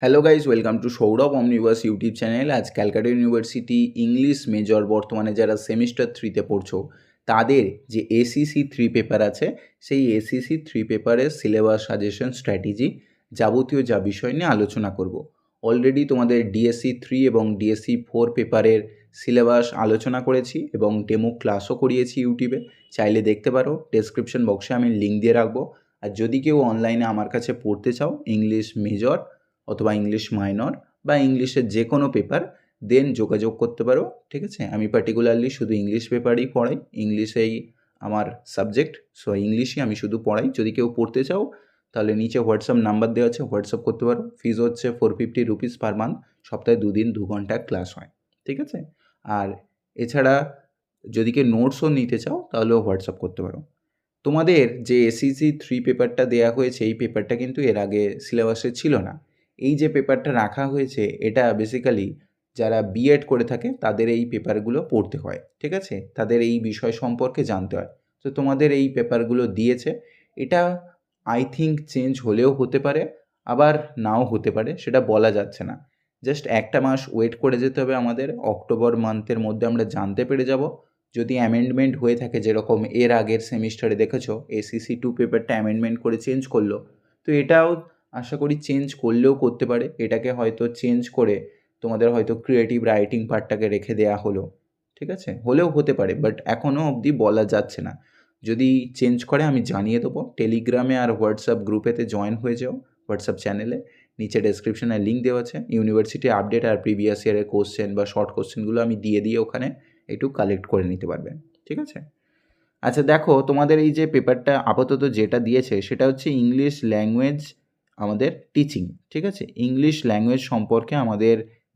Hello guys, welcome to Sourav omniverse YouTube channel. আজ Calcutta university English major বর্তমানে যারা semester 3তে পড়ছো তাদের যে এসিসি 3 পেপার আছে, সেই এসিসি 3 পেপারের সিলেবাস, সাজেশন, স্ট্র্যাটেজি যাবতীয় যা বিষয় নিয়ে আলোচনা করব। অলরেডি তোমাদের ডিএসসি 3 এবং ডিএসসি 4 পেপারের সিলেবাস আলোচনা করেছি এবং ডেমো ক্লাসও করিয়েছি ইউটিউবে, চাইলে দেখতে পারো। ডেসক্রিপশন বক্সে আমি লিঙ্ক দিয়ে রাখবো। আর যদি কেউ অনলাইনে আমার কাছে পড়তে চাও ইংলিশ মেজর অথবা ইংলিশ মাইনর বা ইংলিশের যে কোনো পেপার, দেন যোগাযোগ করতে পারো। ঠিক আছে, আমি পার্টিকুলারলি শুধু ইংলিশ পেপারই পড়াই, ইংলিশেই আমার সাবজেক্ট, সো ইংলিশই আমি শুধু পড়াই। যদি কেউ পড়তে চাও তাহলে নিচে হোয়াটসঅ্যাপ নাম্বার দেওয়া আছে, হোয়াটসঅ্যাপ করতে পারো। ফিজ হচ্ছে 450 রুপিস পার মান্থ, সপ্তাহে 2 দিন 2 ঘন্টা ক্লাস হয়। ঠিক আছে, আর এছাড়া যদি কেউ নোটসও নিতে চাও তাহলেও হোয়াটসঅ্যাপ করতে পারো। তোমাদের যে এসইসি 3 পেপারটা দেয়া হয়েছে, এই পেপারটা কিন্তু এর আগে সিলেবাসে ছিল না। এই যে পেপারটা রাখা হয়েছে এটা বেসিক্যালি যারা বিএড করে থাকে তাদের এই পেপারগুলো পড়তে হয়। ঠিক আছে, তাদের এই বিষয় সম্পর্কে জানতে হয়। তো তোমাদের এই পেপারগুলো দিয়েছে, এটা আই থিঙ্ক চেঞ্জ হলেও হতে পারে, আবার নাও হতে পারে, সেটা বলা যাচ্ছে না। জাস্ট একটা মাস ওয়েট করে যেতে হবে আমাদের। অক্টোবর মান্থের মধ্যে আমরা জানতে পেরে যাব যদি অ্যামেন্ডমেন্ট হয়ে থাকে, যেরকম এর আগের সেমিস্টারে দেখেছো এসিসি 2 পেপারটা অ্যামেন্ডমেন্ট করে চেঞ্জ করলো, তো এটাও আশা করি চেঞ্জ করলেও করতে পারে। এটাকে হয়তো চেঞ্জ করে তোমাদের হয়তো ক্রিয়েটিভ রাইটিং পার্টটাকে রেখে দেওয়া হলো। ঠিক আছে, হলেও হতে পারে, বাট এখনও অবধি বলা যাচ্ছে না। যদি চেঞ্জ করে আমি জানিয়ে দেবো। টেলিগ্রামে আর হোয়াটসঅ্যাপ গ্রুপেতে জয়েন হয়ে যাও, হোয়াটসঅ্যাপ চ্যানেলে নিচে ডেসক্রিপশনে লিঙ্ক দেওয়া আছে। ইউনিভার্সিটি আপডেট আর প্রিভিয়াস ইয়ারের কোশ্চেন বা শর্ট কোশ্চেনগুলো আমি দিয়ে ওখানে একটু কালেক্ট করে নিতে পারবেন। ঠিক আছে, আচ্ছা দেখো, তোমাদের এই যে পেপারটা আপাতত যেটা দিয়েছে সেটা হচ্ছে ইংলিশ ল্যাঙ্গুয়েজ আমাদের টিচিং। ঠিক আছে, ইংলিশ ল্যাঙ্গুয়েজ সম্পর্কে আমাদের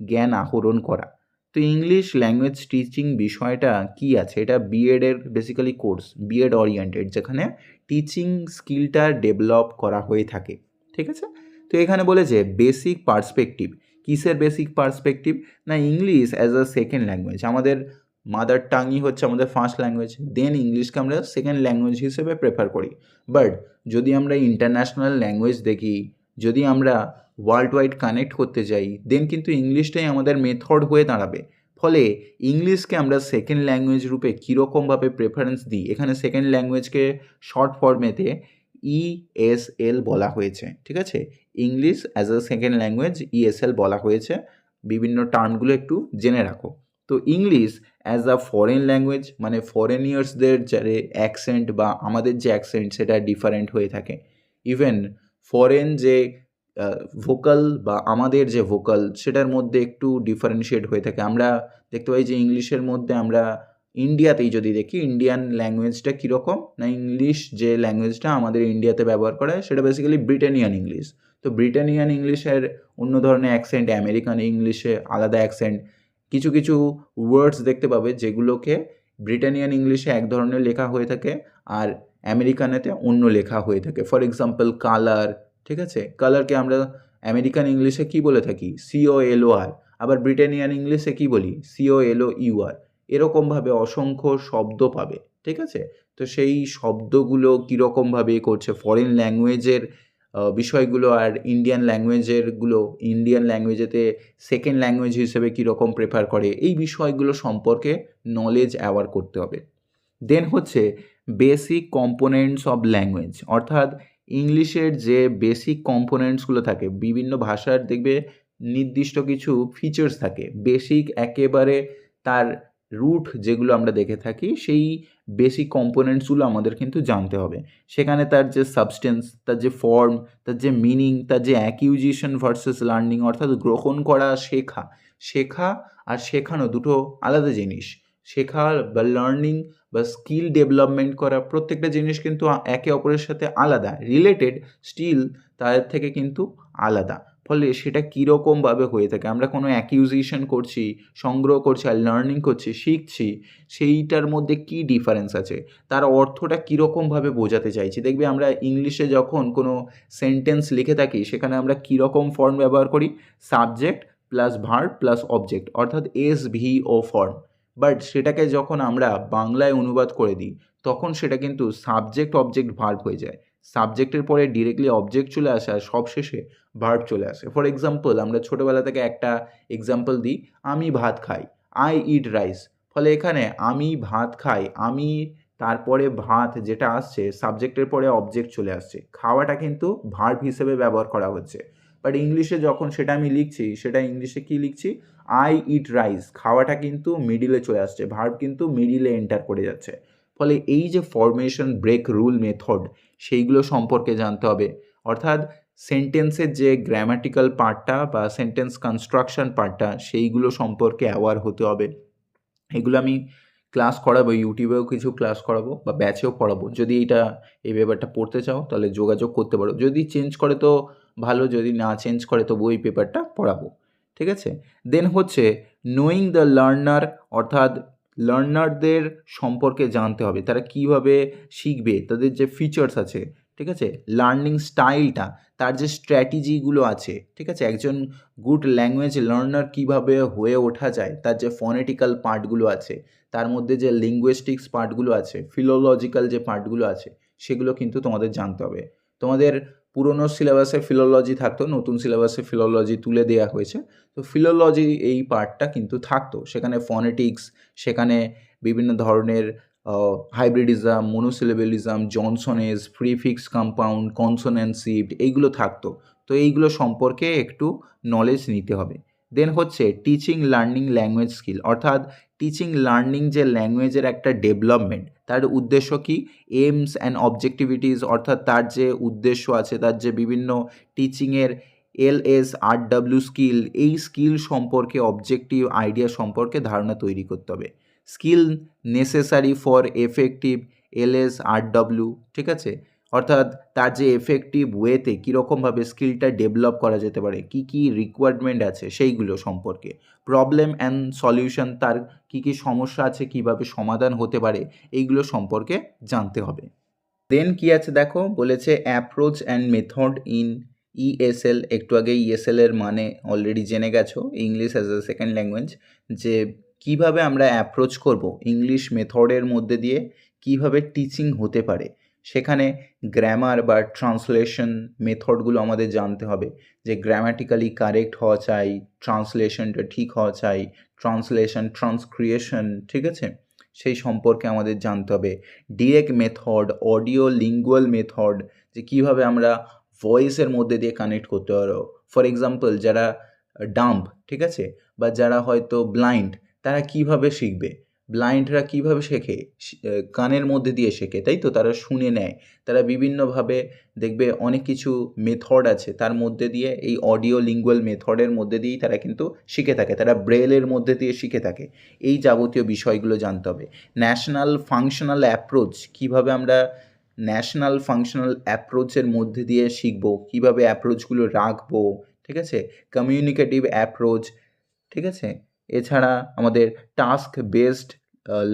জ্ঞান আহরণ করা। তো ইংলিশ ল্যাঙ্গুয়েজ টিচিং বিষয়টা কি আছে, এটা বিএডের বেসিক্যালি কোর্স, বিএড ওরিয়েন্টেড, যেখানে টিচিং স্কিলটা ডেভেলপ করা হয়ে থাকে। ঠিক আছে, তো এখানে বলেছে বেসিক পার্সপেক্টিভ। কিসের বেসিক পার্সপেক্টিভ? না, English as a second language. আমাদের মাদার টাংই হচ্ছে আমাদের ফার্স্ট ল্যাঙ্গুয়েজ, দেন ইংলিশকে আমরা সেকেন্ড ল্যাঙ্গুয়েজ হিসেবে প্রেফার করি। বাট যদি আমরা ইন্টারন্যাশনাল ল্যাঙ্গুয়েজ দেখি, যদি আমরা ওয়ার্ল্ড ওয়াইড কানেক্ট করতে যাই, দেন কিন্তু ইংলিশটাই আমাদের মেথড হয়ে দাঁড়াবে। ফলে ইংলিশকে আমরা সেকেন্ড ল্যাঙ্গুয়েজ রূপে কীরকমভাবে প্রেফারেন্স দিই, এখানে সেকেন্ড ল্যাঙ্গুয়েজকে শর্ট ফর্মেতে ইএসএল বলা হয়েছে। ঠিক আছে, English as a second language ESL বলা হয়েছে। বিভিন্ন টার্মগুলো একটু জেনে রাখো। তো English as a foreign language, মানে ফরেনিয়ার্সদের যে অ্যাকসেন্ট বা আমাদের যে অ্যাকসেন্ট সেটা ডিফারেন্ট হয়ে থাকে। ইভেন ফরেন যে ভোকাল বা আমাদের যে ভোকাল সেটার মধ্যে একটু ডিফারেন্সিয়েট হয়ে থাকে। আমরা দেখতে পাই যে ইংলিশের মধ্যে আমরা ইন্ডিয়াতেই যদি দেখি, ইন্ডিয়ান ল্যাঙ্গুয়েজটা কীরকম, না ইংলিশ যে ল্যাঙ্গুয়েজটা আমাদের ইন্ডিয়াতে ব্যবহার করা হয় সেটা বেসিক্যালি ব্রিটেনিয়ান ইংলিশ। তো ব্রিটেনিয়ান ইংলিশের অন্য ধরনের অ্যাকসেন্ট, আমেরিকান ইংলিশে আলাদা অ্যাকসেন্ট। কিছু কিছু ওয়ার্ডস দেখতে পাবে যেগুলোকে ব্রিটানিয়ান ইংলিশে এক ধরনের লেখা হয়ে থাকে আর আমেরিকানেতে অন্য লেখা হয়ে থাকে। For example colour. ঠিক আছে, কালারকে আমরা আমেরিকান ইংলিশে কী বলে থাকি? COLOR। আবার ব্রিটানিয়ান ইংলিশে কী বলি? COLOUR। এরকমভাবে অসংখ্য শব্দ পাবে। ঠিক আছে, তো সেই শব্দগুলো কীরকমভাবে করছে, ফরেন ল্যাঙ্গুয়েজের বিষয়গুলো আর ইন্ডিয়ান ল্যাঙ্গুয়েজেতে সেকেন্ড ল্যাঙ্গুয়েজ হিসেবে কীরকম প্রেফার করে, এই বিষয়গুলো সম্পর্কে নলেজ অ্যাওয়ার করতে হবে। দেন হচ্ছে বেসিক কম্পোনেন্টস অফ ল্যাঙ্গুয়েজ, অর্থাৎ ইংলিশের যে বেসিক কম্পোনেন্টসগুলো থাকে, বিভিন্ন ভাষার দেখবে নির্দিষ্ট কিছু ফিচার্স থাকে, বেসিক একেবারে তার রুট যেগুলো আমরা দেখে থাকি, সেই বেসিক কম্পোনেন্টসগুলো আমাদের কিন্তু জানতে হবে। সেখানে তার যে সাবস্টেন্স, তার যে ফর্ম, তার যে মিনিং, তার যে অ্যাকিউজিশন ভার্সেস লার্নিং, অর্থাৎ গ্রহণ করা, শেখা। শেখা আর শেখানো দুটো আলাদা জিনিস। শেখা বা লার্নিং বা স্কিল ডেভেলপমেন্ট করা, প্রত্যেকটা জিনিস কিন্তু একে অপরের সাথে আলাদা, রিলেটেড, স্টিল তাদের থেকে কিন্তু আলাদা। ফলে সেটা কীরকমভাবে হয়ে থাকে, আমরা কোনো অ্যাকিউজিশন করছি, সংগ্রহ করছি আর লার্নিং করছি, শিখছি, সেইটার মধ্যে কী ডিফারেন্স আছে, তার অর্থটা কীরকমভাবে বোঝাতে চাইছি। দেখবে আমরা ইংলিশে যখন কোনো সেন্টেন্স লিখে থাকি সেখানে আমরা কীরকম ফর্ম ব্যবহার করি? Subject plus verb plus object, অর্থাৎ SVO ফর্ম। বাট সেটাকে যখন আমরা বাংলায় অনুবাদ করে দিই তখন সেটা কিন্তু সাবজেক্ট অবজেক্ট ভার্ব হয়ে যায়। সাবজেক্টের পরে ডিরেক্টলি অবজেক্ট চলে আসে আর সবশেষে ভার্ব চলে আসে। ফর এক্সাম্পল আমরা ছোটোবেলা থেকে একটা এক্সাম্পল দিই, আমি ভাত খাই, আই ইট রাইস। ফলে এখানে আমি ভাত খাই, আমি তারপরে ভাত যেটা আসছে সাবজেক্টের পরে অবজেক্ট চলে আসছে, খাওয়াটা কিন্তু ভার্ব হিসেবে ব্যবহার করা হচ্ছে। বাট ইংলিশে যখন সেটা আমি লিখছি, সেটা ইংলিশে কী লিখছি, আই ইট রাইস, খাওয়াটা কিন্তু মিডিলে চলে আসছে, ভার্ব কিন্তু মিডিলে এন্টার করে যাচ্ছে। ফলে এই যে ফরমেশন ব্রেক রুল মেথড, সেইগুলো সম্পর্কে জানতে হবে। অর্থাৎ সেন্টেন্সের যে গ্রামাটিক্যাল পার্টটা বা সেন্টেন্স কনস্ট্রাকশন পার্টটা, সেইগুলো সম্পর্কে অ্যাওয়ার হতে হবে। এগুলো আমি ক্লাস করাবো, ইউটিউবেও কিছু ক্লাস করাবো বা ব্যাচেও পড়াবো। যদি এই ব্যাপারটা পড়তে চাও তাহলে যোগাযোগ করতে পারো। যদি চেঞ্জ করে তো ভালো, যদি না চেঞ্জ করে তবু এই পেপারটা পড়াবো, ঠিক আছে? দেন হচ্ছে নোয়িং দ্য লার্নার, অর্থাৎ লার্নারদের সম্পর্কে জানতে হবে, তারা কীভাবে শিখবে, তাদের যে ফিচার্স আছে, ঠিক আছে? লার্নিং স্টাইলটা, তার যে স্ট্র্যাটেজিগুলো আছে, ঠিক আছে? একজন গুড ল্যাঙ্গুয়েজ লার্নার কীভাবে হয়ে ওঠা যায়, তার যে ফনেটিক্যাল পার্টগুলো আছে, তার মধ্যে যে লিঙ্গুইস্টিক্স পার্টগুলো আছে, ফিলোলজিক্যাল যে পার্টগুলো আছে, সেগুলো কিন্তু তোমাদের জানতে হবে। তোমাদের পুরনো সিলেবাসে ফিলোলজি থাকতো, নতুন সিলেবাসে ফিলোলজি তুলে দেওয়া হয়েছে। তো ফিলোলজি এই পার্টটা কিন্তু থাকতো, সেখানে ফনেটিক্স, সেখানে বিভিন্ন ধরনের হাইব্রিডিজম, মনোসিলেবেলিজম, জনসনেজ, প্রিফিক্স কম্পাউন্ড, কনসোনেন্ট শিফট, এইগুলো থাকতো। তো এইগুলো সম্পর্কে একটু নলেজ নিতে হবে। দেন হচ্ছে টিচিং লার্নিং ল্যাঙ্গুয়েজ স্কিল, অর্থাৎ টিচিং লার্নিং যে ল্যাঙ্গুয়েজের একটা ডেভেলপমেন্ট, তার উদ্দেশ্য কি, এইমস অ্যান্ড অবজেক্টিভিটিস, অর্থাৎ তার যে উদ্দেশ্য আছে, তার যে বিভিন্ন টিচিংয়ের LSRW স্কিল, এই স্কিল সম্পর্কে, অবজেক্টিভ আইডিয়া সম্পর্কে ধারণা তৈরি করতে হবে। Skill necessary for effective LSRW, ঠিক আছে? অর্থাৎ তার যে এফেক্টিভ ওয়েতে কীরকমভাবে স্কিলটা ডেভেলপ করা যেতে পারে, কী কী রিকোয়ারমেন্ট আছে সেইগুলো সম্পর্কে। প্রবলেম অ্যান্ড সলিউশন, তার কী কী সমস্যা আছে, কীভাবে সমাধান হতে পারে, এইগুলো সম্পর্কে জানতে হবে। দেন কি আছে দেখো, বলেছে approach and method in ESL। একটু আগে ESL এর মানে অলরেডি জেনে গেছো, English as a second language, যে কিভাবে আমরা অ্যাপ্রোচ করব ইংলিশ মেথডের মধ্যে দিয়ে, কিভাবে টিচিং হতে পারে। সেখানে গ্রামার বা ট্রান্সলেশন মেথডগুলো আমাদের জানতে হবে, যে গ্রামাটিক্যালি কারেক্ট হওয়া চাই, ট্রান্সলেশনটা ঠিক হওয়া চাই, ট্রান্সলেশন, ট্রান্সক্রিয়েশন, ঠিক আছে? সেই সম্পর্কে আমাদের জানতে হবে। Direct method, audio lingual method, যে কীভাবে আমরা ভয়েসের মধ্যে দিয়ে কানেক্ট করতে পারো। ফর এক্সাম্পল যারা ডাম্ব, ঠিক আছে, বা যারা হয়তো ব্লাইন্ড, তারা কিভাবে শিখবে, ব্লাইন্ডরা কিভাবে শেখে, কানের মধ্যে দিয়ে শেখে, তাই তো, তারা শুনে নেয়। তারা বিভিন্নভাবে দেখবে অনেক কিছু মেথড আছে, তার মধ্যে দিয়ে এই অডিও লিঙ্গুয়াল মেথডের মধ্যে দিয়েই তারা কিন্তু শিখে থাকে, তারা ব্রেলের মধ্যে দিয়ে শিখে থাকে। এই যাবতীয় বিষয়গুলো জানতে হবে। ন্যাশনাল ফাংশনাল অ্যাপ্রোচ, কীভাবে আমরা ন্যাশনাল ফাংশনাল অ্যাপ্রোচের মধ্যে দিয়ে শিখব, কীভাবে অ্যাপ্রোচগুলো রাখবো, ঠিক আছে? কমিউনিকেটিভ অ্যাপ্রোচ, ঠিক আছে? এছাড়া আমাদের টাস্ক বেসড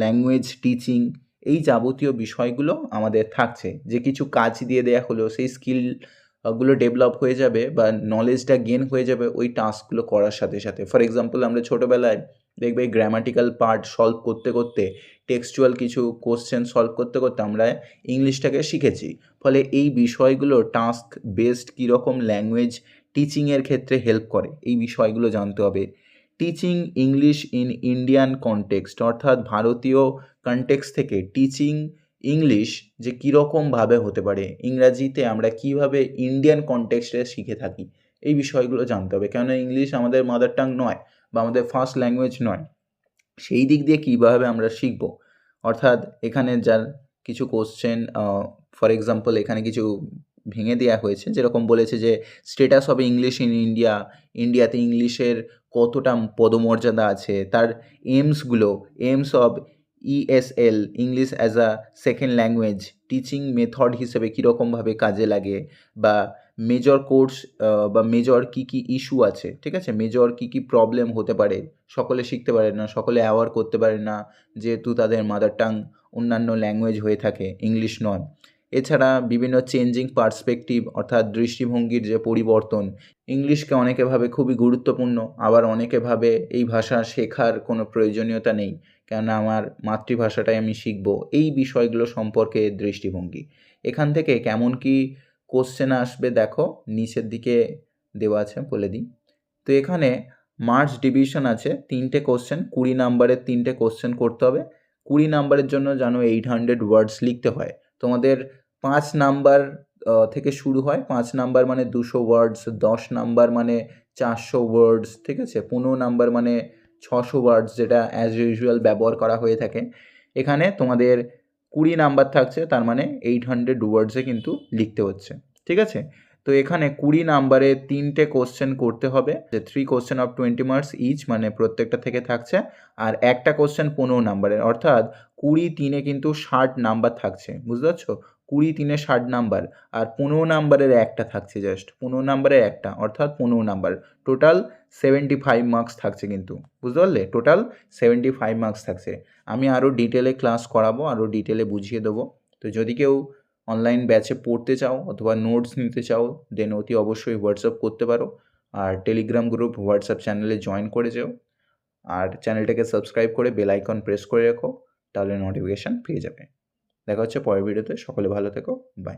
ল্যাঙ্গুয়েজ টিচিং, এই যাবতীয় বিষয়গুলো আমাদের থাকছে, যে কিছু কাজ দিয়ে দেয়া হলো, সেই স্কিলগুলো ডেভেলপ হয়ে যাবে বা নলেজটা গেন হয়ে যাবে ওই টাস্কগুলো করার সাথে সাথে। ফর এক্সাম্পল আমরা ছোটোবেলায় দেখবে গ্রামাটিক্যাল পার্ট সলভ করতে করতে, টেক্সচুয়াল কিছু কোশ্চেন সলভ করতে করতে আমরা ইংলিশটাকে শিখেছি। ফলে এই বিষয়গুলো টাস্ক বেসড কীরকম ল্যাঙ্গুয়েজ টিচিংয়ের ক্ষেত্রে হেল্প করে, এই বিষয়গুলো জানতে হবে। Teaching English in Indian context, অর্থাৎ ভারতীয় কনটেক্সট থেকে টিচিং ইংলিশ যে কীরকমভাবে হতে পারে, ইংরাজিতে আমরা কীভাবে ইন্ডিয়ান কনটেক্সটে শিখে থাকি, এই বিষয়গুলো জানতে হবে। কেননা ইংলিশ আমাদের মাদার টাং নয় বা আমাদের ফার্স্ট ল্যাঙ্গুয়েজ নয়, সেই দিক দিয়ে কীভাবে আমরা শিখব। অর্থাৎ এখানে যার কিছু কোশ্চেন, ফর এক্সাম্পল এখানে কিছু ভেঙে দেওয়া হয়েছে, যেরকম বলেছে যে status of English in India, ইন্ডিয়াতে ইংলিশের কতটা পদমর্যাদা আছে, তার aims of ESL, English as a second language, teaching method হিসেবে কীরকমভাবে কাজে লাগে, বা মেজর কোর্স বা মেজর কী কী ইস্যু আছে, ঠিক আছে, মেজর কী কী প্রবলেম হতে পারে, সকলে শিখতে পারে না, সকলে অ্যাওয়ার করতে পারে না, যেহেতু তাদের মাদার টাং অন্যান্য ল্যাঙ্গুয়েজ হয়ে থাকে, ইংলিশ নয়। এছাড়া বিভিন্ন চেঞ্জিং পার্সপেক্টিভ, অর্থাৎ দৃষ্টিভঙ্গির যে পরিবর্তন, ইংলিশকে অনেকে ভাবে খুবই গুরুত্বপূর্ণ, আবার অনেকে ভাবে এই ভাষা শেখার কোনো প্রয়োজনীয়তা নেই, কেননা আমার মাতৃভাষাটাই আমি শিখব, এই বিষয়গুলো সম্পর্কে দৃষ্টিভঙ্গি। এখান থেকে কেমন কি কোশ্চেন আসবে দেখো, নিচের দিকে দেওয়া আছে বলে দিই। তো এখানে মার্চ ডিভিশন আছে 3টে কোশ্চেন, 20 নাম্বারের 3টে কোশ্চেন করতে হবে। 20 নাম্বারের জন্য জানো 800 ওয়ার্ডস লিখতে হয়। তোমাদের 5 নাম্বার থেকে শুরু হয়। 5 নাম্বার মানে 200 ওয়ার্ডস, 10 নাম্বার মানে 400 ওয়ার্ডস, ঠিক আছে? 15 নাম্বার মানে 600 ওয়ার্ডস, যেটা অ্যাজ ইউজুয়াল ব্যবহার করা হয়ে থাকে। এখানে তোমাদের 20 নাম্বার থাকছে, তার মানে 800 ওয়ার্ডসে কিন্তু লিখতে হচ্ছে, ঠিক আছে? তো এখানে 20 নাম্বারে 3টে কোশ্চেন করতে হবে, যে 3 কোশ্চেন অফ 20 মার্কস ইচ, মানে প্রত্যেকটা থেকে থাকছে। আর একটা কোশ্চেন 15 নাম্বারের, অর্থাৎ 20 3-এ কিন্তু 60 নাম্বার থাকছে, বুঝতে পারছো? 20 3-এ 60 নাম্বার, আর 15 নাম্বারের একটা থাকছে, জাস্ট 15 নাম্বারের একটা, অর্থাৎ 15 নাম্বার। টোটাল 75 মার্কস থাকছে কিন্তু, বুঝতে পারলে? টোটাল 75 মার্কস থাকছে। আমি আরও ডিটেলে ক্লাস করাবো, আরও ডিটেলে বুঝিয়ে দেবো। তো যদি কেউ অনলাইন ব্যাচে পড়তে চাও অথবা নোটস নিতে চাও, দেন অতি অবশ্যই হোয়াটসঅ্যাপ করতে পারো। আর টেলিগ্রাম গ্রুপ, হোয়াটসঅ্যাপ চ্যানেলে জয়েন করে যাও। আর চ্যানেলটাকে সাবস্ক্রাইব করে বেল আইকন প্রেস করে রাখো, তাহলে নোটিফিকেশান পেয়ে যাবে। দেখা হচ্ছে পরের ভিডিওতে। সকলে ভালো থেকো, বাই।